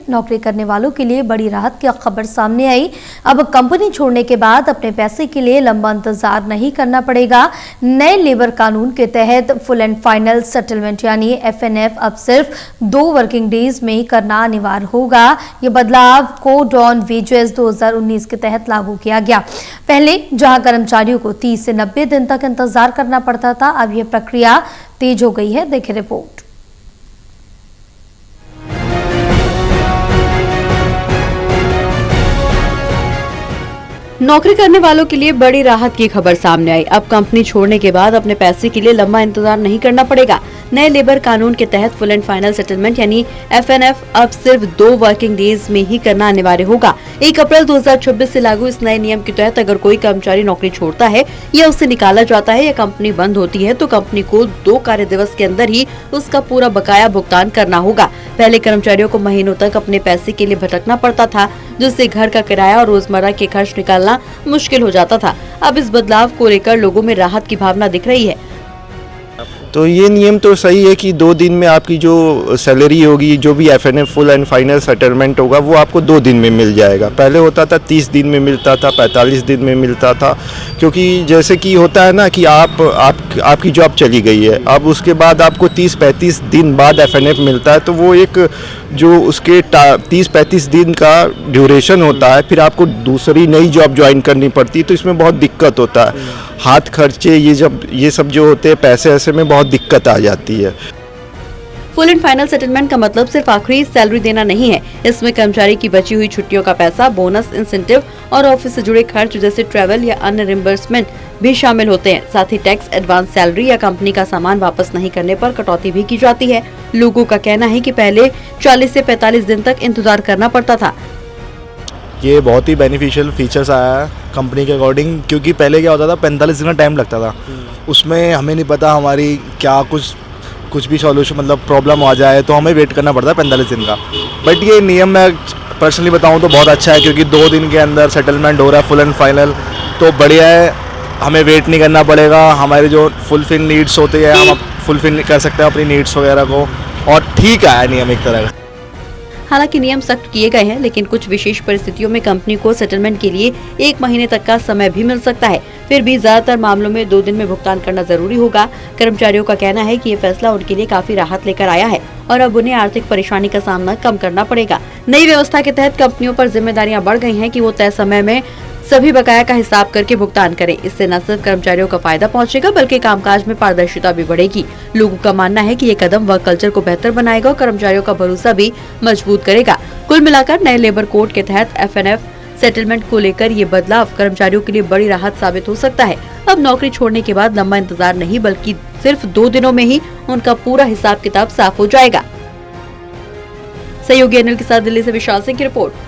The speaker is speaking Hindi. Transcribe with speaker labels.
Speaker 1: नौकरी करने वालों के लिए बड़ी राहत की खबर सामने आई। अब कंपनी छोड़ने के बाद अपने पैसे के लिए लंबा इंतजार नहीं करना पड़ेगा। नए लेबर कानून के तहत फुल एंड फाइनल सेटलमेंट यानी FNF अब सिर्फ 2 वर्किंग डेज में ही करना अनिवार्य होगा। ये बदलाव कोड ऑन वेजेस 2019 के तहत लागू किया गया। पहले जहां कर्मचारियों को 30 से 90 दिन तक इंतजार करना पड़ता था, अब यह प्रक्रिया तेज हो गई है। देखिए रिपोर्ट।
Speaker 2: नौकरी करने वालों के लिए बड़ी राहत की खबर सामने आई। अब कंपनी छोड़ने के बाद अपने पैसे के लिए लंबा इंतजार नहीं करना पड़ेगा। नए लेबर कानून के तहत फुल एंड फाइनल सेटलमेंट यानी FNF अब सिर्फ 2 वर्किंग डेज में ही करना अनिवार्य होगा। 1 अप्रैल 2026 से लागू इस नए नियम के तहत अगर कोई कर्मचारी नौकरी छोड़ता है या उससे निकाला जाता है या कंपनी बंद होती है तो कंपनी को 2 कार्य दिवस के अंदर ही उसका पूरा बकाया भुगतान करना होगा। पहले कर्मचारियों को महीनों तक अपने पैसे के लिए भटकना पड़ता था, जिससे घर का किराया और रोजमर्रा के खर्च निकालना मुश्किल हो जाता था। अब इस बदलाव को लेकर लोगों में राहत की भावना दिख रही है।
Speaker 3: तो ये नियम तो सही है कि 2 दिन में आपकी जो सैलरी होगी, जो भी FNF full and final settlement होगा, वो आपको 2 दिन में मिल जाएगा। पहले होता था 30 दिन में मिलता था, 45 दिन में मिलता था, क्योंकि जैसे कि होता है ना कि आपकी जॉब चली गई है, अब उसके बाद आपको 30-35 दिन बाद FNF मिलता है, तो वो एक जो उसके 30-35 दिन का ड्यूरेशन होता है, फिर आपको दूसरी नई जॉब ज्वाइन करनी पड़ती है, तो इसमें बहुत दिक्कत होता है। हाथ खर्चे ये सब जो होते हैं, पैसे ऐसे में बहुत दिक्कत आ जाती है।
Speaker 2: फुल एंड फाइनल सेटलमेंट का मतलब सिर्फ आखिरी सैलरी देना नहीं है। इसमें कर्मचारी की बची हुई छुट्टियों का पैसा, बोनस, इंसेंटिव और ऑफिस से जुड़े खर्च जैसे ट्रैवल या अन्य रिम्बर्समेंट भी शामिल होते हैं। साथ ही टैक्स, एडवांस सैलरी या कंपनी का सामान वापस नहीं करने पर कटौती भी की जाती है। लोगों का कहना है कि पहले 40 से 45 दिन तक इंतजार करना पड़ता था।
Speaker 4: ये बहुत ही बेनिफिशियल फीचर्स आया है कंपनी के अकॉर्डिंग, क्योंकि पहले क्या होता था 45 दिन का टाइम लगता था, उसमें हमें नहीं पता हमारी क्या कुछ भी सॉल्यूशन मतलब प्रॉब्लम आ जाए तो हमें वेट करना पड़ता है 45 दिन का। बट ये नियम मैं पर्सनली बताऊं तो बहुत अच्छा है, क्योंकि 2 दिन के अंदर सेटलमेंट हो रहा है फुल एंड फाइनल, तो बढ़िया है। हमें वेट नहीं करना पड़ेगा, हमारे जो फुलफिल नीड्स होते हैं हम फुलफिल कर सकते हैं अपनी नीड्स वगैरह को, और ठीक है नियम एक तरह का।
Speaker 2: हालांकि नियम सख्त किए गए हैं, लेकिन कुछ विशेष परिस्थितियों में कंपनी को सेटलमेंट के लिए 1 महीने तक का समय भी मिल सकता है। फिर भी ज्यादातर मामलों में 2 दिन में भुगतान करना जरूरी होगा। कर्मचारियों का कहना है कि ये फैसला उनके लिए काफी राहत लेकर आया है और अब उन्हें आर्थिक परेशानी का सामना कम करना पड़ेगा। नई व्यवस्था के तहत कंपनियों पर जिम्मेदारियां बढ़ गई हैं कि वो तय समय में सभी बकाया का हिसाब करके भुगतान करें। इससे न सिर्फ कर्मचारियों का फायदा पहुंचेगा, बल्कि कामकाज में पारदर्शिता भी बढ़ेगी। लोगों का मानना है कि ये कदम वर्क कल्चर को बेहतर बनाएगा और कर्मचारियों का भरोसा भी मजबूत करेगा। कुल मिलाकर नए लेबर कोड के तहत FNF सेटलमेंट को लेकर ये बदलाव कर्मचारियों के लिए बड़ी राहत साबित हो सकता है। अब नौकरी छोड़ने के बाद लंबा इंतजार नहीं, बल्कि सिर्फ 2 दिनों में ही उनका पूरा हिसाब किताब साफ हो जाएगा। सहयोगी अनिल के साथ दिल्ली से विशाल सिंह की रिपोर्ट।